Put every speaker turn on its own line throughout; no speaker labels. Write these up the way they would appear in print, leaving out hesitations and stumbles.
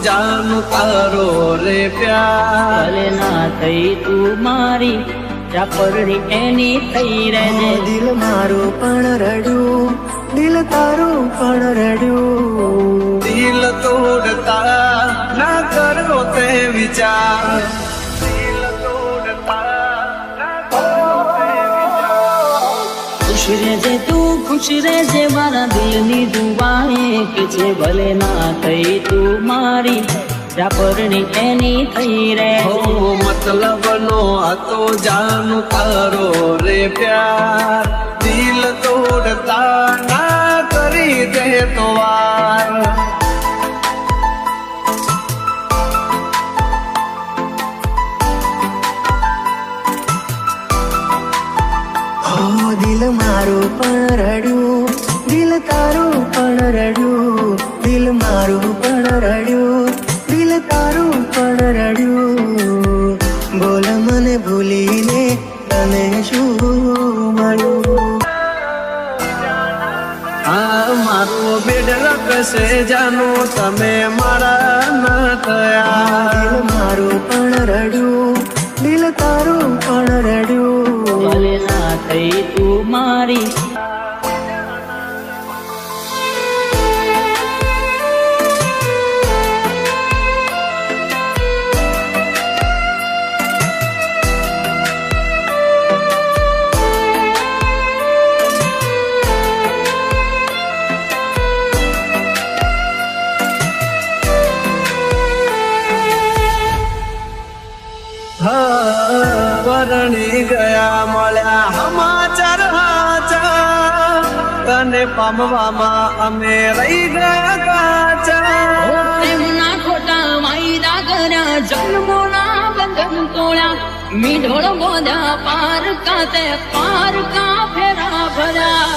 જાન તારો રે પ્યાર
ભલે ના થઈ તું મારી ચાપરડી એની થઈ રહેજે.
દિલ મારું પણ રડ્યું, દિલ તારું પણ રડ્યું.
દિલ તોડતા ના કરો તે વિચાર, દિલ તોડતા ના કરો તે વિચાર.
ખુશ રહેજે તું ખુશ રહેજે મારા દિલની દુઆ એક છે. ભલે ના થઈ તું મારી ચાપરડી એની થઈ રહે.
મતલબ નો હતો જાન તારો રે પ્યાર, દિલ તોડતા ના કરી દે તો વાર.
દિલ મારું પણ રડ્યું, દિલ તારું પણ રડ્યું. દિલ મારું પણ રડ્યું, દિલ તારું પણ રડ્યું. બોલ મને ભૂલીને તને શું મળ્યું.
આ મારું બેડલક છે જાનું તમે મારા ન થયા.
દિલ મારું પણ રડ્યું, દિલ તારું પણ રડ્યું.
ભલે ના થઈ તું મારી.
પરણી ગયા મળ્યા સમાચાર હાચા, તને પામવામાં અમે રહી ગયા કાચા.
પ્રેમના ખોટા વાયદા કર્યા, જન્મોના બંધન તોડ્યા, મીઢોળ બોધ્યા પારકા તે પારકા ફેરા ભર્યા.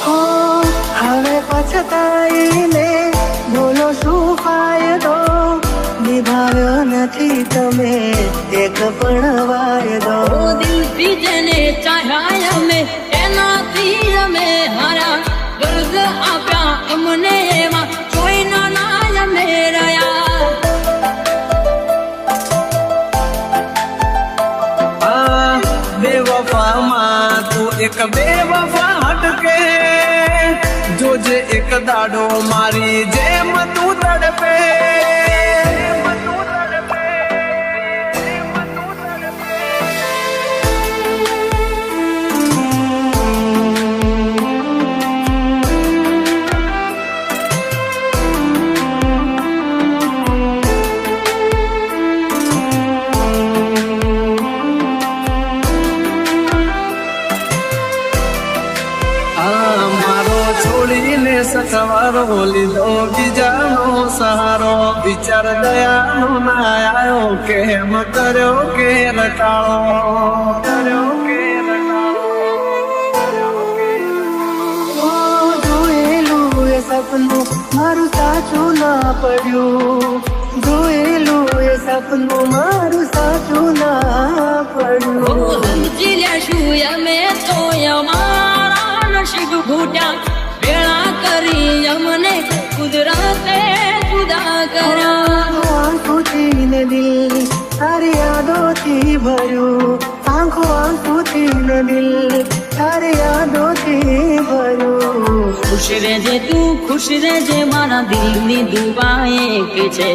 હો, હવે પછતાઈને બોલો શું ફાયદો? નિભાવ્યો નથી તમે એક પણ વાયદો.
ઓ દિલથી જેને ચાહ્યા અમે એનાથી અમે હાર્યા, દર્દ આપ્યા અમને એમાં જોઈના ના અમે રહ્યા.
આ બેવફામાં તું એક બેવફા હટકે, જોજે એક દાડો મારી જેમ તું તડપે. મારો છોડીને સથવારો લીધો બીજાનો સહારો, વિચાર દયાનો ના આવ્યો કેમ કર્યો કે રટાળો.
ઓ, જોયેલું એ સપનું મારું સાચું ના પડ્યું, જોયેલું એ સપનું મારું સાચું ના પડ્યું.
સમજી લેશું અમે તો અમારા નસીબ ઘૂટ્યા, વેળા કરી અમને કુદરતે જુદા કર્યા.
આંખોથી ને દિલ તારી યાદોથી ભર્યું, આંખોથી ને દિલ તારી યાદોથી ભર્યું.
ખુશ રહેજે તું ખુશ રહેજે, મારા દિલની દુઆ એક છે.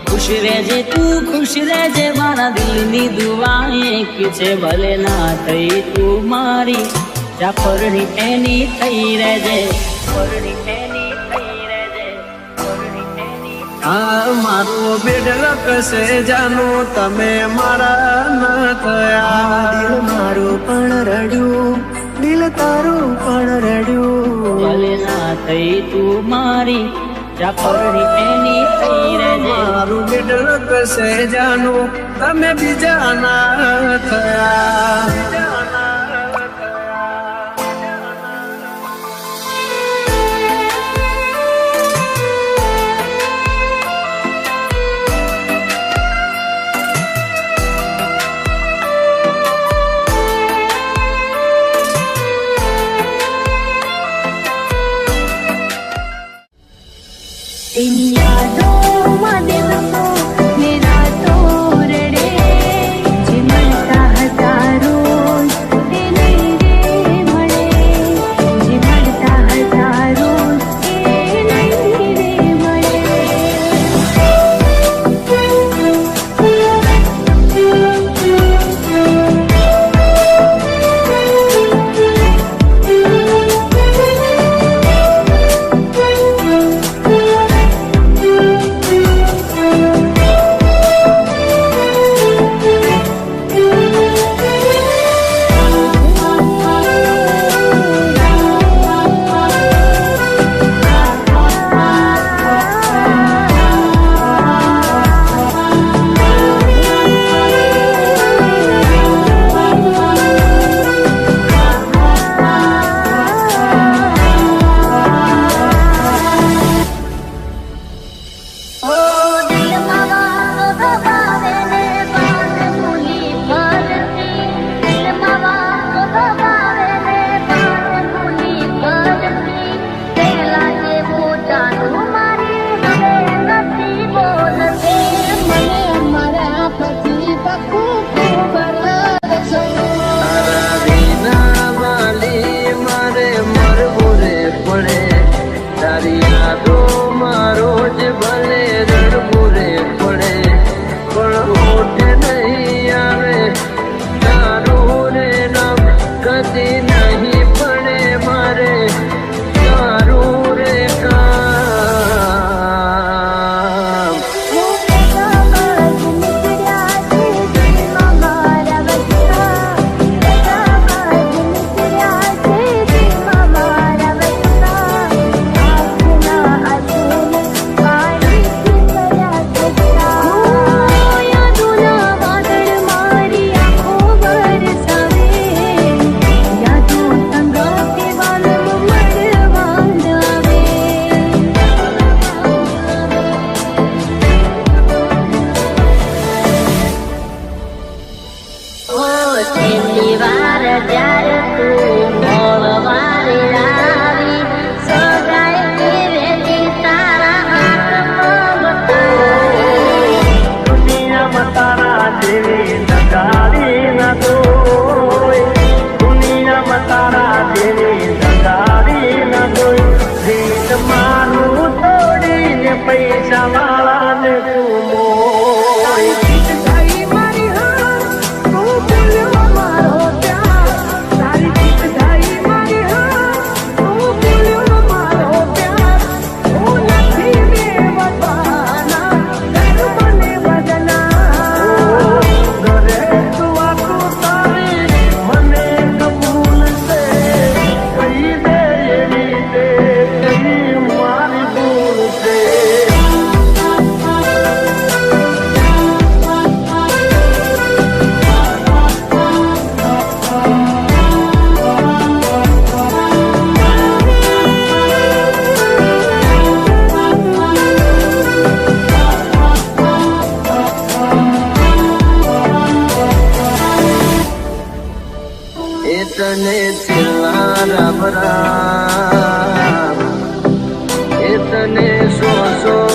ખુશ રહેજે તું ખુશ રહેજે, મારા દિલની દુઆ એક છે. ભલે ના થઈ તું મારી, જા પરણી એની થઈ રહેજે, પરણી એની થઈ રહેજે, પરણી એની.
આ મારું બેડલક છે જાનું તમે મારા ન થયા.
દિલ મારું પણ રડ્યું, દિલ તારું પણ રડ્યું.
ભલે ના થઈ તું મારી, જા પરણી એની થઈ રહેજે.
મારું બેડલક છે જાનું તમે બીજા ના થયા.
तेरी यादों में दिल को मेरा तो रड़े, जे મળતા હતા રોજ તે નહીં રે મળે, જે મળતા હતા રોજ તે નહીં રે મળે.
રામ રામ એ તને સો